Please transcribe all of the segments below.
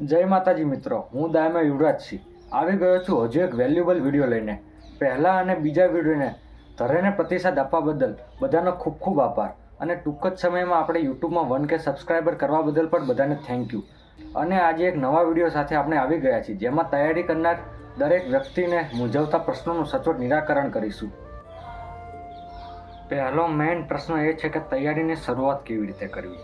જય માતાજી મિત્રો, હું દાયમાં યુવરાજસિંહ આવી ગયો છું હજુ એક વેલ્યુબલ વિડીયો લઈને. પહેલા અને બીજા વિડીયોને ધરેને પ્રતિસાદ આપવા બદલ બધાનો ખૂબ ખૂબ આભાર. અને ટૂંક જ સમયમાં આપણે યુટ્યુબમાં 1K સબસ્ક્રાઈબર કરવા બદલ પણ બધાને થેન્ક યુ. અને આજે એક નવા વિડીયો સાથે આપણે આવી ગયા છીએ, જેમાં તૈયારી કરનાર દરેક વ્યક્તિને મૂંઝવતા પ્રશ્નોનું સચોટ નિરાકરણ કરીશું. પહેલો મેઇન પ્રશ્ન એ છે કે તૈયારીની શરૂઆત કેવી રીતે કરવી.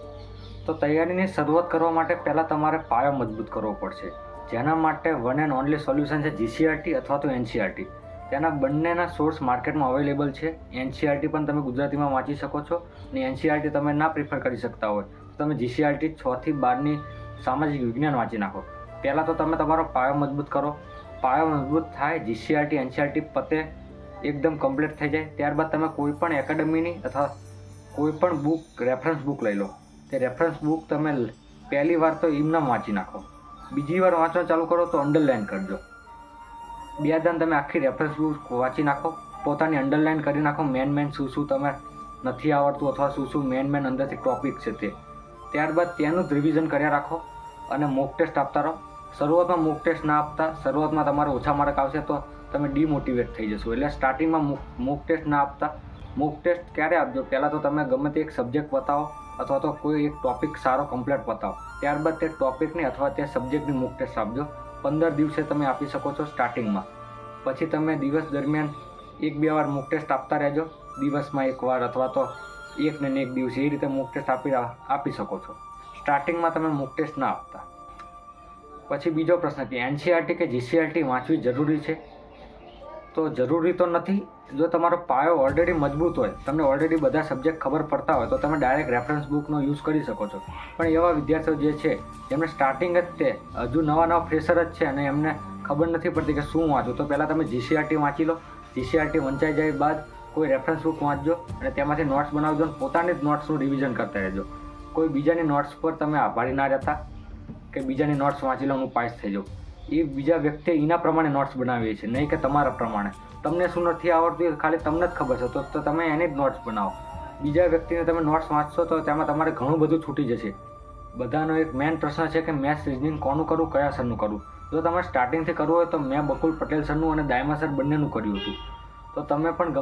તો તૈયારીની શરૂઆત કરવા માટે પહેલાં તમારે પાયો મજબૂત કરવો પડશે, જેના માટે વન એન્ડ ઓનલી સોલ્યુશન છે જીસીઆરટી અથવા તો એનસીઆરટી. તેના બંનેના સોર્સ માર્કેટમાં અવેલેબલ છે. એનસીઆરટી પણ તમે ગુજરાતીમાં વાંચી શકો છો, અને એનસીઆરટી તમે ના પ્રિફર કરી શકતા હોય તો તમે જીસીઆરટી 6 થી 12ની સામાજિક વિજ્ઞાન વાંચી નાખો. પહેલાં તો તમે તમારો પાયો મજબૂત કરો. પાયો મજબૂત થાય, જીસીઆરટી એનસીઆરટી પતે એકદમ કમ્પ્લીટ થઈ જાય, ત્યારબાદ તમે કોઈ પણ એકેડમીની અથવા કોઈ પણ બુક રેફરન્સ બુક લઈ લો. તે રેફરન્સ બુક તમે પહેલી વાર તો એમનામ વાંચી નાખો. બીજી વાર વાંચવા ચાલુ કરો તો અંડરલાઇન કરજો. 2 દાન તમે આખી રેફરન્સ બુક વાંચી નાખો, પોતાની અંડરલાઇન કરી નાખો મેન શું તમે નથી આવડતું અથવા શું મેન અંદરથી ટોપિક છે તે. ત્યારબાદ તેનું જ રિવિઝન કર્યા રાખો અને મોક ટેસ્ટ આપતા રહો. શરૂઆતમાં મોક ટેસ્ટ ના આપતા, શરૂઆતમાં તમારે ઓછા માર્ક આવશે તો તમે ડિમોટિવેટ થઈ જશો. એટલે સ્ટાર્ટિંગમાં મોક ટેસ્ટ ના આપતા. મોક ટેસ્ટ ક્યારે આપજો? પહેલાં તો તમે ગમે તે એક સબ્જેક્ટ બતાવો અથવા તો કોઈ એક ટોપિક સારો કમ્પ્લીટ બતાવો, ત્યારબાદ તે ટોપિકની અથવા તે સબ્જેક્ટની મોક ટેસ્ટ આપજો. 15 દિવસે તમે આપી શકો છો સ્ટાર્ટિંગમાં. પછી તમે દિવસ દરમિયાન 1-2 વાર મોક ટેસ્ટ આપતા રહેજો. દિવસમાં 1 વાર અથવા તો 1 ને 1 દિવસે એ રીતે મોક ટેસ્ટ આપી શકો છો. સ્ટાર્ટિંગમાં તમે મોક ટેસ્ટ ના આપતા. પછી બીજો પ્રશ્ન કે એનસીઆરટી કે જીસીઆરટી વાંચવી જરૂરી છે? તો જરૂરી તો નથી. જો તમારો પાયો ઓલરેડી મજબૂત હોય, તમને ઓલરેડી બધા સબ્જેક્ટ ખબર પડતા હોય તો તમે ડાયરેક્ટ રેફરન્સ બુકનો યુઝ કરી શકો છો. પણ એવા વિદ્યાર્થીઓ જે છે જેમને સ્ટાર્ટિંગ જ તે હજુ નવા ફ્રેશર જ છે અને એમને ખબર નથી પડતી કે શું વાંચવું, તો પહેલાં તમે જીસીઆરટી વાંચી લો. જીસીઆરટી વંચાઈ જાય બાદ કોઈ રેફરન્સ બુક વાંચજો અને તેમાંથી નોટ્સ બનાવજો અને પોતાની જ નોટ્સનું રિવિઝન કરતા રહેજો. કોઈ બીજાની નોટ્સ પર તમે આભારી ના રહેતા કે બીજાની નોટ્સ વાંચી લો હું પાસ થઈ જાઉં. એ બીજા વ્યક્તિએ એના પ્રમાણે નોટ્સ બનાવીએ છે, નહીં કે તમારા પ્રમાણે. તમને શું નથી આવડતું એ ખાલી તમને જ ખબર છે, તો તમે એની જ નોટ્સ બનાવો. બીજા વ્યક્તિને તમે નોટ્સ વાંચશો તો તેમાં તમારે ઘણું બધું છૂટી જશે. બધાનો એક મેઇન પ્રશ્ન છે કે મેથ્સ રિઝનિંગ કોનું કરવું, કયા સરનું કરવું. જો તમારે સ્ટાર્ટિંગથી કરવું હોય તો મેં બકુલ પટેલ સરનું અને દાયમા સર બંનેનું કર્યું હતું. તો તમે પણ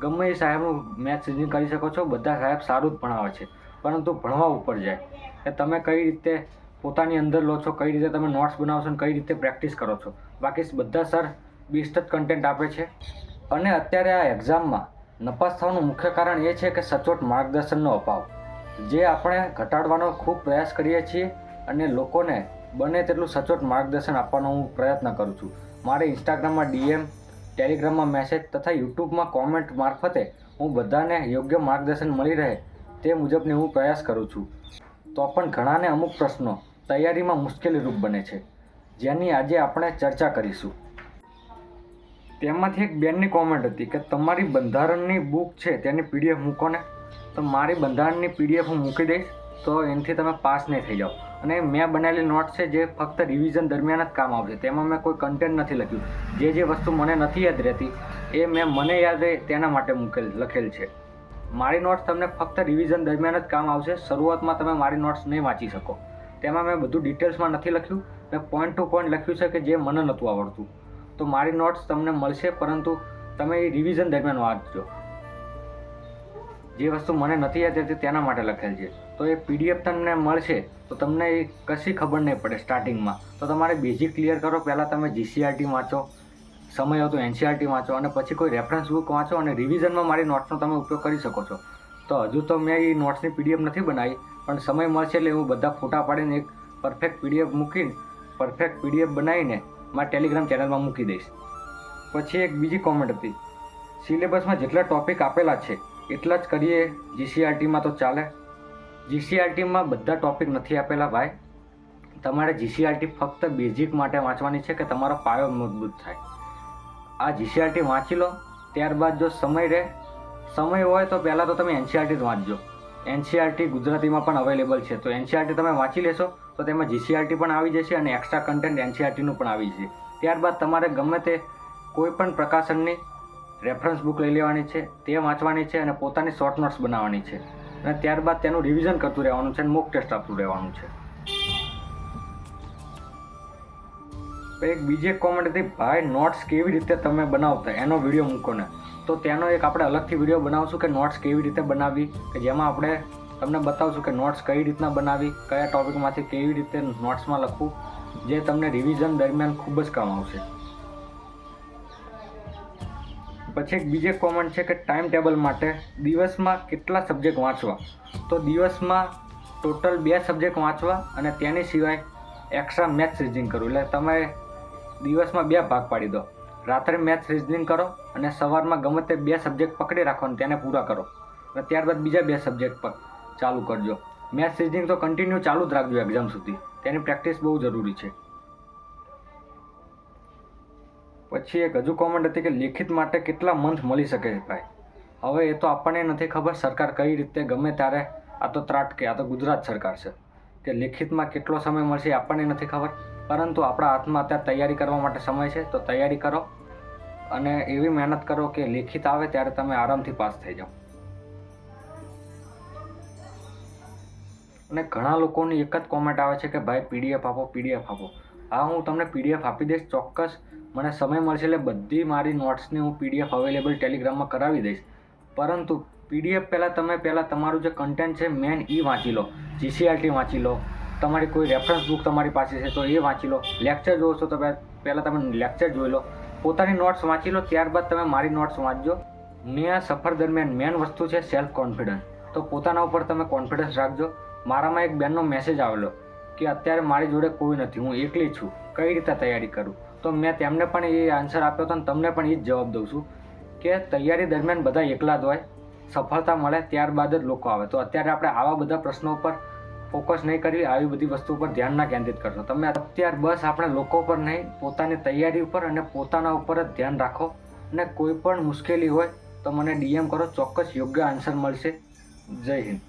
ગમે એ સાહેબનું મેથ્સ રિઝનિંગ કરી શકો છો. બધા સાહેબ સારું જ ભણાવે છે, પરંતુ ભણવા ઉપર જાય કે તમે કઈ રીતે પોતાની અંદર લો છો, કઈ રીતે તમે નોટ્સ બનાવશો અને કઈ રીતે પ્રેક્ટિસ કરો છો. બાકી બધા સર બેસ્ટ જ કન્ટેન્ટ આપે છે. અને અત્યારે આ એક્ઝામમાં નપાસ થવાનું મુખ્ય કારણ એ છે કે સચોટ માર્ગદર્શનનો અભાવ, જે આપણે ઘટાડવાનો ખૂબ પ્રયાસ કરીએ છીએ. અને લોકોને બને તેટલું સચોટ માર્ગદર્શન આપવાનો હું પ્રયત્ન કરું છું. મારે ઇન્સ્ટાગ્રામમાં ડીએમ, ટેલિગ્રામમાં મેસેજ તથા યુટ્યુબમાં કોમેન્ટ મારફતે હું બધાને યોગ્ય માર્ગદર્શન મળી રહે તે મુજબની હું પ્રયાસ કરું છું. તો પણ ઘણાને અમુક પ્રશ્નો તૈયારીમાં મુશ્કેલીરૂપ બને છે, જેની આજે આપણે ચર્ચા કરીશું. તેમાંથી એક બેનની કોમેન્ટ હતી કે તમારી બંધારણની બુક છે તેની પીડીએફ મૂકો ને. તો મારી બંધારણની પીડીએફ હું મૂકી દઈશ, તો એનાથી તમે પાસ નહીં થઈ જાઓ. અને મેં બનાવેલી નોટ છે જે ફક્ત રિવિઝન દરમિયાન જ કામ આવશે. તેમાં મેં કોઈ કન્ટેન્ટ નથી લખ્યું. જે વસ્તુ મને નથી યાદ રહેતી એ મને યાદ રહે તેના માટે લખેલ છે. મારી નોટ્સ તમને ફક્ત રિવિઝન દરમિયાન જ કામ આવશે. શરૂઆતમાં તમે મારી નોટ્સ નહીં વાંચી શકો. તેમાં મેં બધું ડિટેલ્સમાં નથી લખ્યું. મેં પોઈન્ટ ટુ પોઈન્ટ લખ્યું છે કે જે મને નહોતું આવડતું. તો મારી નોટ્સ તમને મળશે, પરંતુ તમે એ રિવિઝન દરમિયાન વાંચજો. જે વસ્તુ મને નથી યાદ રહેતી તેના માટે લખેલ છે. તો એ પીડીએફ તમને મળશે તો તમને એ કશી ખબર નહીં પડે સ્ટાર્ટિંગમાં. તો તમારે બેઝિક ક્લિયર કરો. પહેલાં તમે જીસીઆરટી વાંચો, સમય હોય તો એનસીઆરટી વાંચો અને પછી કોઈ રેફરન્સ બુક વાંચો અને રિવિઝનમાં મારી નોટ્સનો તમે ઉપયોગ કરી શકો છો. તો હજુ તો મેં એ નોટ્સની પીડીએફ નથી બનાવી, પણ સમય મળશે એટલે હું બધા ફોટા પાડીને એક પરફેક્ટ પીડીએફ બનાવીને મારા ટેલિગ્રામ ચેનલમાં મૂકી દઈશ. પછી એક બીજી કોમેન્ટ હતી, સિલેબસમાં જેટલા ટોપિક આપેલા છે એટલા જ કરીએ જીસીઆરટીમાં તો ચાલે? જીસીઆરટીમાં બધા ટોપિક નથી આપેલા ભાઈ. તમારે જીસીઆરટી ફક્ત બેઝિક માટે વાંચવાની છે કે તમારો પાયો મજબૂત થાય. આ જીસીઆરટી વાંચી લો. ત્યારબાદ જો સમય હોય તો પહેલાં તો તમે એનસીઆરટી જ વાંચજો. એનસીઆરટી ગુજરાતીમાં પણ અવેલેબલ છે, તો એનસીઆરટી તમે વાંચી લેશો તો તેમાં જીસીઆરટી પણ આવી જશે અને એક્સ્ટ્રા કન્ટેન્ટ એનસીઆરટીનું પણ આવી જશે. ત્યારબાદ તમારે ગમે તે કોઈ પણ પ્રકાશનની રેફરન્સ બુક લઈ લેવાની છે, તે વાંચવાની છે અને પોતાની શોર્ટ નોટ્સ બનાવવાની છે. અને ત્યારબાદ તેનું રિવિઝન કરતું રહેવાનું છે અને મોક ટેસ્ટ આપતું રહેવાનું છે. એક બીજી એક કોમેન્ટ હતી, ભાઈ નોટ્સ કેવી રીતે તમે બનાવતા એનો વિડીયો મૂકો ને. તો તેનો એક આપણે અલગથી વિડીયો બનાવશું કે નોટ્સ કેવી રીતે બનાવવી, કે જેમાં આપણે તમને બતાવશું કે નોટ્સ કઈ રીતના બનાવવી, કયા ટોપિકમાંથી કેવી રીતે નોટ્સમાં લખવું, જે તમને રિવિઝન દરમિયાન ખૂબ જ કામ આવશે. પછી એક બીજી કોમેન્ટ છે કે ટાઈમ ટેબલ માટે દિવસમાં કેટલા સબ્જેક્ટ વાંચવા. તો દિવસમાં ટોટલ 2 સબ્જેક્ટ વાંચવા અને તેની સિવાય એક્સ્ટ્રા મેથ્સ રીઝનિંગ કરવું. એટલે તમે દિવસમાં 2 ભાગ પાડી દો. રાત્રે મેથ્સ રીઝનિંગ કરો અને સવારમાં ગમે તે 2 સબ્જેક્ટ પકડી રાખો અને તેને પૂરા કરો, અને ત્યારબાદ બીજા 2 સબ્જેક્ટ પર ચાલુ કરજો. મેથ્સ રીઝનિંગ તો કન્ટિન્યુ ચાલુ જ રાખજો એક્ઝામ સુધી, તેની પ્રેક્ટિસ બહુ જરૂરી છે. પછી એક હજુ કોમેન્ટ હતી કે લેખિત માટે કેટલા મંથ મળી શકે છે ભાઈ. હવે એ તો આપણને નથી ખબર સરકાર કઈ રીતે ગમે ત્યારે, આ તો ત્રાટકે, આ તો ગુજરાત સરકાર છે, કે લેખિતમાં કેટલો સમય મળશે આપણને નથી ખબર. પરંતુ આપણા હાથમાં અત્યારે તૈયારી કરવા માટે સમય છે, તો તૈયારી કરો અને એવી મહેનત કરો કે લેખિત આવે ત્યારે તમે આરામથી પાસ થઈ જાઓ. અને ઘણા લોકોની એક જ કોમેન્ટ આવે છે કે ભાઈ પીડીએફ આપો, પીડીએફ આપો. હા, હું તમને પીડીએફ આપી દઈશ ચોક્કસ. મને સમય મળશે એટલે બધી મારી નોટ્સની હું પીડીએફ અવેલેબલ ટેલિગ્રામમાં કરાવી દઈશ. પરંતુ પીડીએફ પહેલાં તમારું જે કન્ટેન્ટ છે મેન એ વાંચી લો. જીસીઆરટી વાંચી લો, તમારી કોઈ રેફરન્સ બુક તમારી પાસે છે તો એ વાંચી લો. લેક્ચર જોવો છો તો પહેલાં તમે લેક્ચર જોઈ લો, પોતાની નોટ્સ વાંચી લો, ત્યારબાદ તમે મારી નોટ્સ વાંચજો. ને આ સફર દરમિયાન મેન વસ્તુ છે સેલ્ફ કોન્ફિડન્સ. તો પોતાના ઉપર તમે કોન્ફિડન્સ રાખજો. મારામાં એક બેનનો મેસેજ આવેલો કે અત્યારે મારી જોડે કોઈ નથી, હું એકલી છું, કઈ રીતે તૈયારી કરું. તો મેં તેમને પણ એ આન્સર આપ્યો હતો અને તમને પણ એ જ જવાબ દઉં છું કે તૈયારી દરમિયાન બધા એકલા જ હોય, સફળતા મળે ત્યારબાદ જ લોકો આવે. તો અત્યારે આપણે આવા બધા પ્રશ્નો પર ફોકસ નહીં કરવી, આવી બધી વસ્તુ પર ધ્યાન ના કેન્દ્રિત કરશો. તમે અત્યારે બસ આપણે લોકો પર નહીં, પોતાની તૈયારી ઉપર અને પોતાના ઉપર જ ધ્યાન રાખો. અને કોઈ પણ મુશ્કેલી હોય તો મને ડીએમ કરો, ચોક્કસ યોગ્ય આન્સર મળશે. જય હિન્દ.